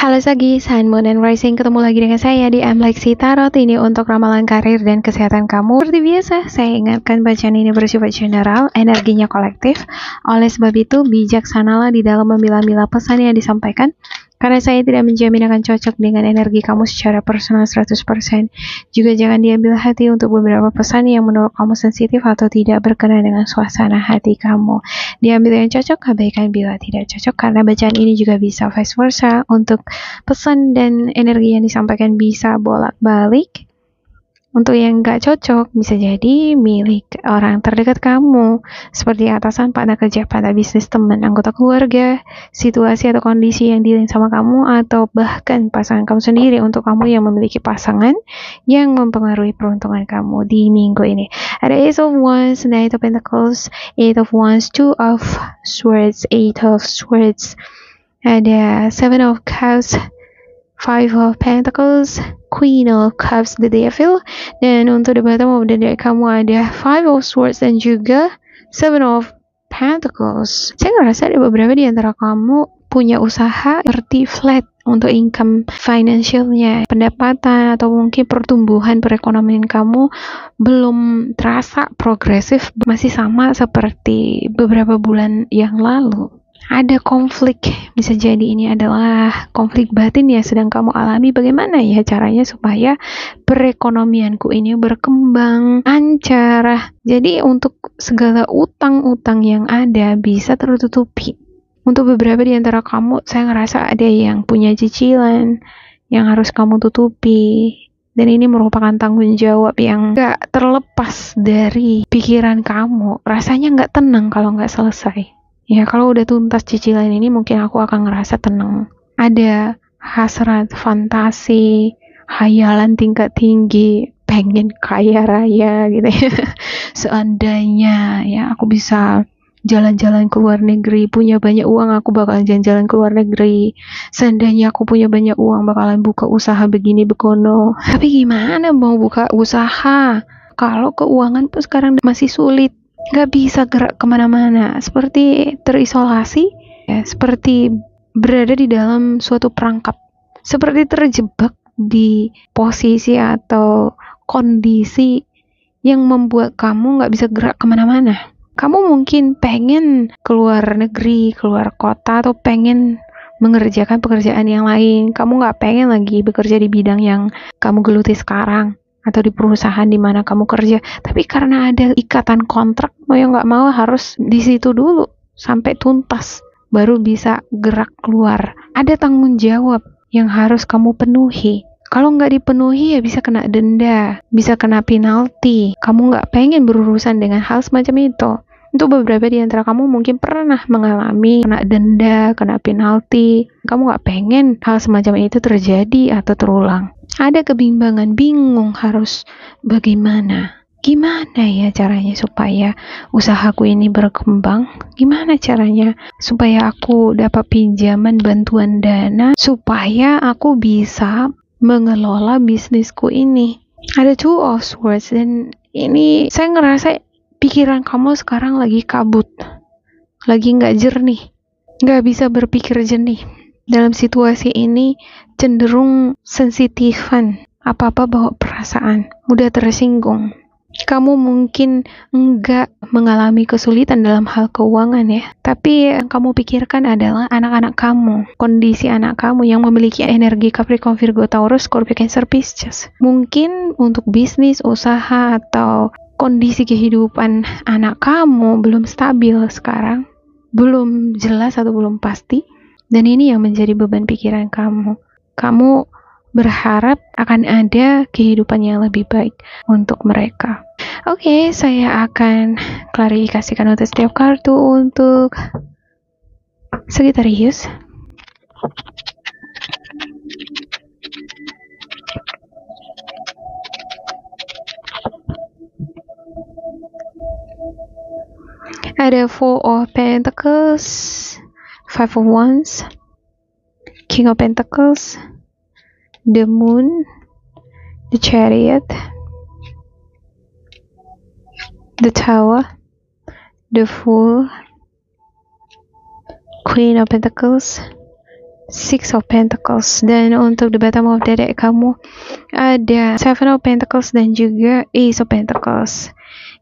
Halo Sagi, Sun, Moon, and Rising, ketemu lagi dengan saya di Lexi Tarot. Ini untuk ramalan karir dan kesehatan kamu. Seperti biasa, saya ingatkan bacaan ini bersifat general, energinya kolektif. Oleh sebab itu, bijaksanalah di dalam memilah-milah pesan yang disampaikan, karena saya tidak menjamin akan cocok dengan energi kamu secara personal 100%. Juga jangan diambil hati untuk beberapa pesan yang menurut kamu sensitif atau tidak berkenan dengan suasana hati kamu. Diambil yang cocok, abaikan bila tidak cocok, karena bacaan ini juga bisa vice versa. Untuk pesan dan energi yang disampaikan bisa bolak-balik. Untuk yang gak cocok, bisa jadi milik orang terdekat kamu, seperti atasan, partner kerja, partner bisnis, teman, anggota keluarga, situasi atau kondisi yang dealing sama kamu, atau bahkan pasangan kamu sendiri untuk kamu yang memiliki pasangan yang mempengaruhi peruntungan kamu di minggu ini. Ada Ace of Wands, Knight of Pentacles, Eight of Wands, Two of Swords, Eight of Swords, ada Seven of Cups, Five of Pentacles, Queen of Cups, the Devil, dan untuk the bottom of the deck kamu ada Five of Swords dan juga Seven of Pentacles. Saya ngerasa ada beberapa di antara kamu punya usaha seperti flat untuk income financialnya, pendapatan atau mungkin pertumbuhan perekonomian kamu belum terasa progresif, masih sama seperti beberapa bulan yang lalu. Ada konflik, bisa jadi ini adalah konflik batin yang sedang kamu alami. Bagaimana ya caranya supaya perekonomianku ini berkembang lancar? Jadi untuk segala utang-utang yang ada bisa tertutupi. Untuk beberapa di antara kamu, saya ngerasa ada yang punya cicilan yang harus kamu tutupi. Dan ini merupakan tanggung jawab yang gak terlepas dari pikiran kamu. Rasanya gak tenang kalau gak selesai. Ya, kalau udah tuntas cicilan ini mungkin aku akan ngerasa tenang. Ada hasrat, fantasi, hayalan tingkat tinggi, pengen kaya raya gitu ya. Seandainya ya aku bisa jalan-jalan ke luar negeri, punya banyak uang, aku bakalan jalan-jalan ke luar negeri. Seandainya aku punya banyak uang, bakalan buka usaha begini begono. Tapi gimana mau buka usaha kalau keuangan pun sekarang masih sulit? Gak bisa gerak kemana-mana, seperti terisolasi, ya, seperti berada di dalam suatu perangkap, seperti terjebak di posisi atau kondisi yang membuat kamu gak bisa gerak kemana-mana. Kamu mungkin pengen keluar negeri, keluar kota, atau pengen mengerjakan pekerjaan yang lain. Kamu gak pengen lagi bekerja di bidang yang kamu geluti sekarang atau di perusahaan di mana kamu kerja, tapi karena ada ikatan kontrak, mau yang nggak mau harus di situ dulu sampai tuntas, baru bisa gerak keluar. Ada tanggung jawab yang harus kamu penuhi. Kalau nggak dipenuhi ya bisa kena denda, bisa kena penalti. Kamu nggak pengen berurusan dengan hal semacam itu. Untuk beberapa di antara kamu mungkin pernah mengalami kena denda, kena penalti. Kamu nggak pengen hal semacam itu terjadi atau terulang. Ada kebimbangan, bingung harus bagaimana. Gimana ya caranya supaya usahaku ini berkembang? Gimana caranya supaya aku dapat pinjaman bantuan dana supaya aku bisa mengelola bisnisku ini? Ada Two of Swords dan ini saya ngerasa pikiran kamu sekarang lagi kabut, lagi nggak jernih, nggak bisa berpikir jernih. Dalam situasi ini cenderung sensitifan, apa-apa bawa perasaan, mudah tersinggung. Kamu mungkin enggak mengalami kesulitan dalam hal keuangan ya, tapi yang kamu pikirkan adalah anak-anak kamu, kondisi anak kamu yang memiliki energi Capricorn, Virgo, Taurus, Scorpio, Cancer, Pisces. Mungkin untuk bisnis, usaha, atau kondisi kehidupan anak kamu belum stabil sekarang, belum jelas atau belum pasti. Dan ini yang menjadi beban pikiran kamu. Kamu berharap akan ada kehidupan yang lebih baik untuk mereka. Oke, saya akan klarifikasikan untuk setiap kartu untuk Sagittarius. Ada Four of Pentacles, Five of Wands, King of Pentacles, the Moon, the Chariot, the Tower, the Fool, Queen of Pentacles, Six of Pentacles, dan untuk the bottom of the deck kamu ada Seven of Pentacles dan juga Ace of Pentacles.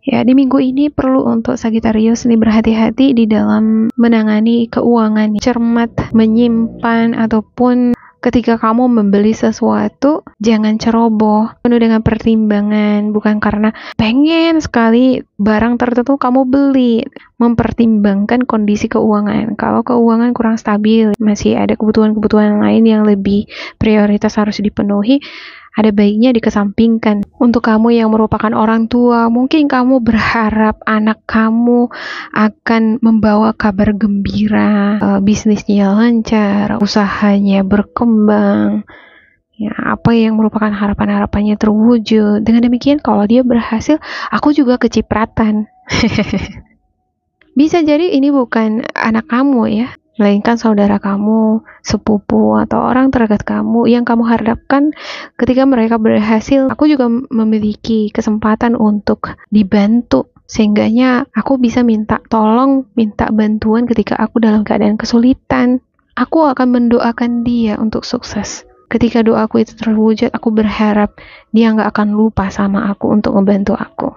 Ya, di minggu ini perlu untuk Sagittarius ini berhati-hati di dalam menangani keuangan, cermat menyimpan ataupun ketika kamu membeli sesuatu, jangan ceroboh, penuh dengan pertimbangan, bukan karena pengen sekali barang tertentu kamu beli, mempertimbangkan kondisi keuangan. Kalau keuangan kurang stabil, masih ada kebutuhan-kebutuhan lain yang lebih prioritas harus dipenuhi, ada baiknya dikesampingkan. Untuk kamu yang merupakan orang tua, mungkin kamu berharap anak kamu akan membawa kabar gembira, bisnisnya lancar, usahanya berkembang, ya, apa yang merupakan harapan-harapannya terwujud. Dengan demikian, kalau dia berhasil, aku juga kecipratan. Bisa jadi ini bukan anak kamu ya, melainkan saudara kamu, sepupu, atau orang terdekat kamu yang kamu harapkan ketika mereka berhasil, aku juga memiliki kesempatan untuk dibantu. Sehingganya aku bisa minta tolong, minta bantuan ketika aku dalam keadaan kesulitan. Aku akan mendoakan dia untuk sukses. Ketika doaku itu terwujud, aku berharap dia nggak akan lupa sama aku untuk membantu aku.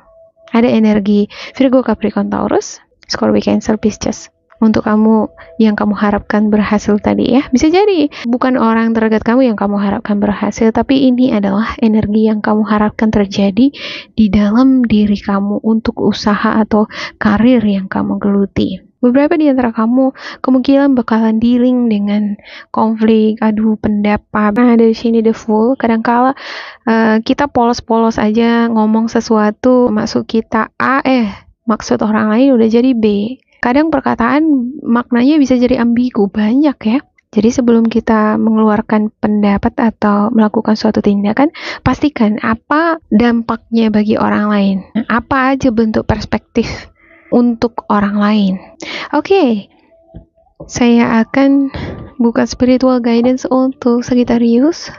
Ada energi Virgo, Capricorn, Taurus, Scorpio, Cancer, Pisces. Untuk kamu yang kamu harapkan berhasil tadi ya, bisa jadi bukan orang terdekat kamu yang kamu harapkan berhasil, tapi ini adalah energi yang kamu harapkan terjadi di dalam diri kamu untuk usaha atau karir yang kamu geluti. Beberapa di antara kamu kemungkinan bakalan dealing dengan konflik, adu pendapat. Nah, dari sini the Fool, kadangkala kita polos-polos aja ngomong sesuatu, maksud kita A, maksud orang lain udah jadi B. Kadang perkataan maknanya bisa jadi ambigu, banyak ya. Jadi sebelum kita mengeluarkan pendapat atau melakukan suatu tindakan, pastikan apa dampaknya bagi orang lain. Apa aja bentuk perspektif untuk orang lain. Oke, saya akan buka spiritual guidance untuk Sagittarius.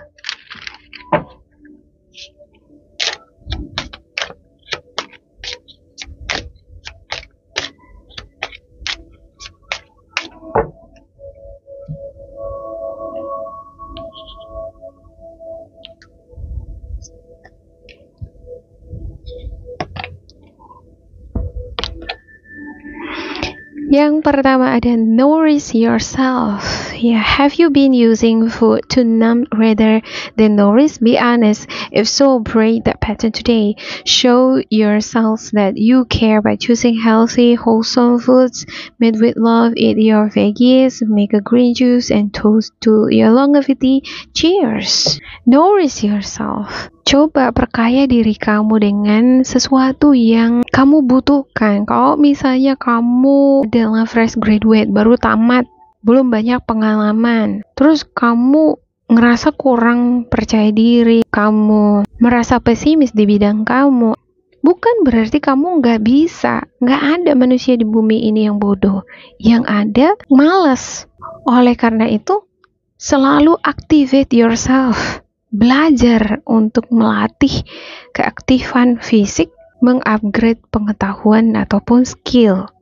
Yang pertama ada nourish yourself. Yeah, have you been using food to numb rather than nourish? Be honest. If so, break that pattern today. Show yourselves that you care by choosing healthy, wholesome foods made with love. Eat your veggies, make a green juice, and toast to your longevity. Cheers. Nourish yourself. Coba perkaya diri kamu dengan sesuatu yang kamu butuhkan. Kalau misalnya kamu adalah fresh graduate, baru tamat, belum banyak pengalaman, terus kamu ngerasa kurang percaya diri, kamu merasa pesimis di bidang kamu, bukan berarti kamu nggak bisa. Nggak ada manusia di bumi ini yang bodoh. Yang ada malas. Oleh karena itu, selalu activate yourself. Belajar untuk melatih keaktifan fisik, mengupgrade pengetahuan ataupun skill.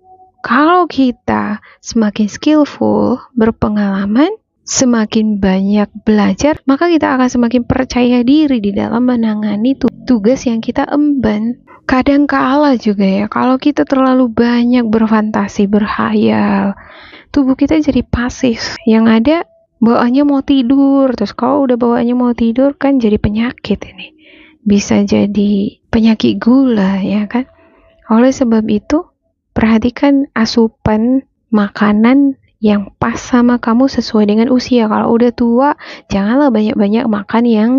Kalau kita semakin skillful, berpengalaman, semakin banyak belajar, maka kita akan semakin percaya diri di dalam menangani tugas yang kita emban. Kadang kala juga ya, kalau kita terlalu banyak berfantasi, berhayal, tubuh kita jadi pasif. Yang ada bawaannya mau tidur, terus kalau udah bawaannya mau tidur kan jadi penyakit ini. Bisa jadi penyakit gula ya kan. Oleh sebab itu, perhatikan asupan makanan yang pas sama kamu sesuai dengan usia. Kalau udah tua, janganlah banyak-banyak makan yang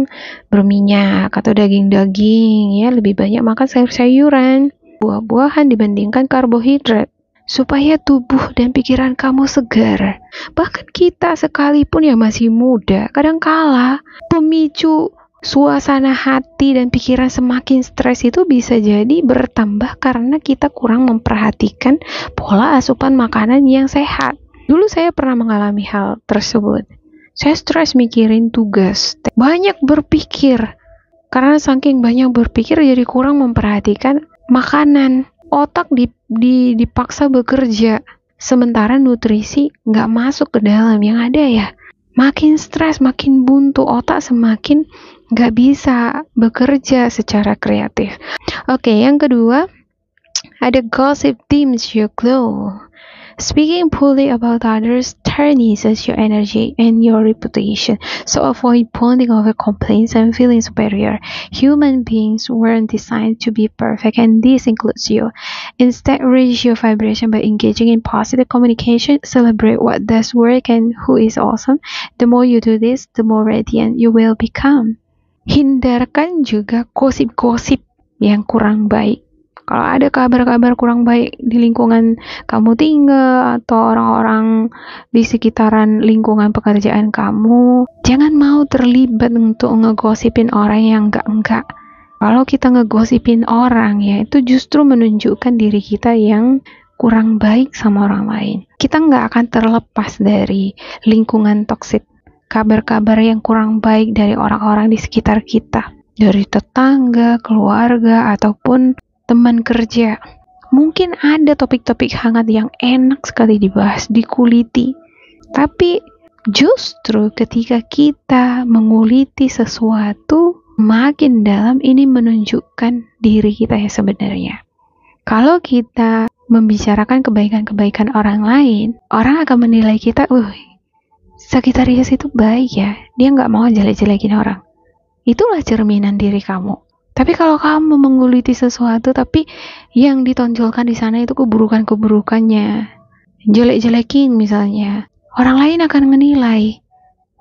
berminyak atau daging-daging ya, lebih banyak makan sayur-sayuran, buah-buahan dibandingkan karbohidrat. Supaya tubuh dan pikiran kamu segar. Bahkan kita sekalipun yang masih muda, kadangkala pemicu suasana hati dan pikiran semakin stres itu bisa jadi bertambah karena kita kurang memperhatikan pola asupan makanan yang sehat. Dulu saya pernah mengalami hal tersebut. Saya stres mikirin tugas, banyak berpikir. Karena saking banyak berpikir jadi kurang memperhatikan makanan. Otak dipaksa bekerja, sementara nutrisi nggak masuk ke dalam. Yang ada ya makin stres, makin buntu, otak semakin nggak bisa bekerja secara kreatif. Oke, yang kedua, ada gossip dims your glow. Speaking poorly about others tarnishes your energy and your reputation, so avoid pointing over complaints and feeling superior. Human beings weren't designed to be perfect, and this includes you. Instead, raise your vibration by engaging in positive communication. Celebrate what does work and who is awesome. The more you do this, the more radiant you will become. Hindarkan juga gosip-gosip yang kurang baik. Kalau ada kabar-kabar kurang baik di lingkungan kamu tinggal atau orang-orang di sekitaran lingkungan pekerjaan kamu, jangan mau terlibat untuk ngegosipin orang yang enggak. Kalau kita ngegosipin orang, ya itu justru menunjukkan diri kita yang kurang baik sama orang lain. Kita nggak akan terlepas dari lingkungan toksik, kabar-kabar yang kurang baik dari orang-orang di sekitar kita, dari tetangga, keluarga, ataupun teman kerja. Mungkin ada topik-topik hangat yang enak sekali dibahas, dikuliti. Tapi justru ketika kita menguliti sesuatu makin dalam, ini menunjukkan diri kita yang sebenarnya. Kalau kita membicarakan kebaikan-kebaikan orang lain, orang akan menilai kita, Sagittarius itu baik ya, dia nggak mau jelek-jelekin orang. Itulah cerminan diri kamu. Tapi kalau kamu menguliti sesuatu, tapi yang ditonjolkan di sana itu keburukan-keburukannya, jelek-jelekin misalnya, orang lain akan menilai,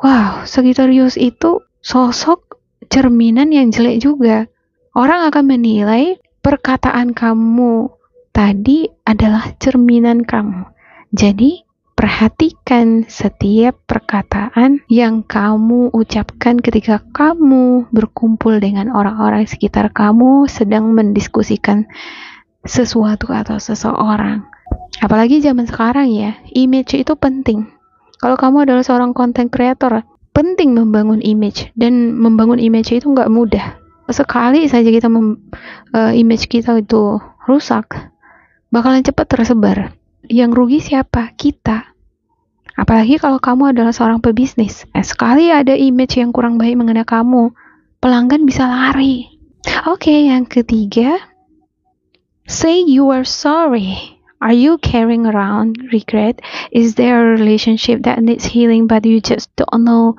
wow, Sagittarius itu sosok cerminan yang jelek juga. Orang akan menilai perkataan kamu tadi adalah cerminan kamu. Jadi, perhatikan setiap perkataan yang kamu ucapkan ketika kamu berkumpul dengan orang-orang sekitar kamu sedang mendiskusikan sesuatu atau seseorang. Apalagi zaman sekarang ya, image itu penting. Kalau kamu adalah seorang content creator, penting membangun image, dan membangun image itu nggak mudah. Sekali saja kita image kita itu rusak, bakalan cepat tersebar. Yang rugi siapa? Kita. Apalagi kalau kamu adalah seorang pebisnis. Sekali ada image yang kurang baik mengenai kamu, pelanggan bisa lari. Oke, yang ketiga, say you are sorry. Are you carrying around regret? Is there a relationship that needs healing but you just don't know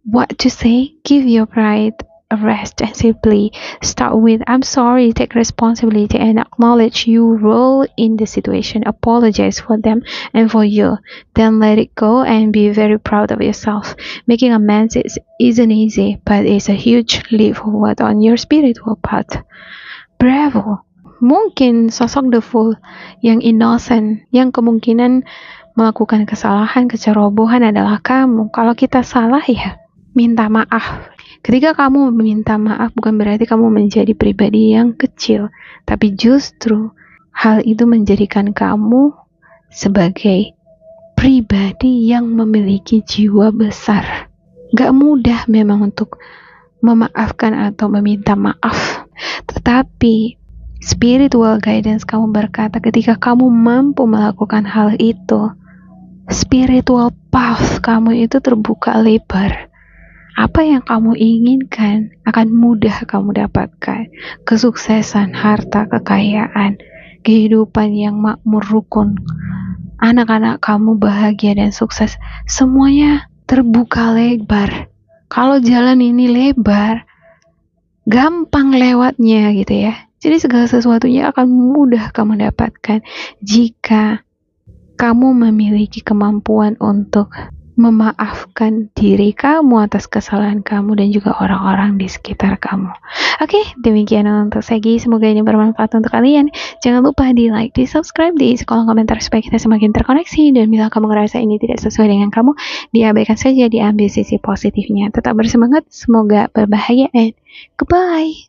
what to say? Give your pride a rest and simply start with I'm sorry, take responsibility and acknowledge your role in the situation. Apologize for them and for you. Then let it go and be very proud of yourself. Making amends isn't easy, but it's a huge leap forward on your spiritual path. Bravo! Mungkin sosok the fool yang innocent, yang kemungkinan melakukan kesalahan, kecerobohan adalah kamu. Kalau kita salah ya, minta maaf. Ketika kamu meminta maaf, bukan berarti kamu menjadi pribadi yang kecil, tapi justru hal itu menjadikan kamu sebagai pribadi yang memiliki jiwa besar. Gak mudah memang untuk memaafkan atau meminta maaf, tetapi spiritual guidance kamu berkata ketika kamu mampu melakukan hal itu, spiritual path kamu itu terbuka lebar. Apa yang kamu inginkan akan mudah kamu dapatkan. Kesuksesan, harta, kekayaan, kehidupan yang makmur, rukun, anak-anak kamu bahagia dan sukses, semuanya terbuka lebar. Kalau jalan ini lebar, gampang lewatnya gitu ya. Jadi segala sesuatunya akan mudah kamu dapatkan jika kamu memiliki kemampuan untuk memaafkan diri kamu atas kesalahan kamu dan juga orang-orang di sekitar kamu. Oke, demikian untuk Segi. Semoga ini bermanfaat untuk kalian. Jangan lupa di like, di subscribe, di isi kolom komentar supaya kita semakin terkoneksi. Dan bila kamu ngerasa ini tidak sesuai dengan kamu, diabaikan saja, diambil sisi positifnya. Tetap bersemangat, semoga berbahagia, and goodbye.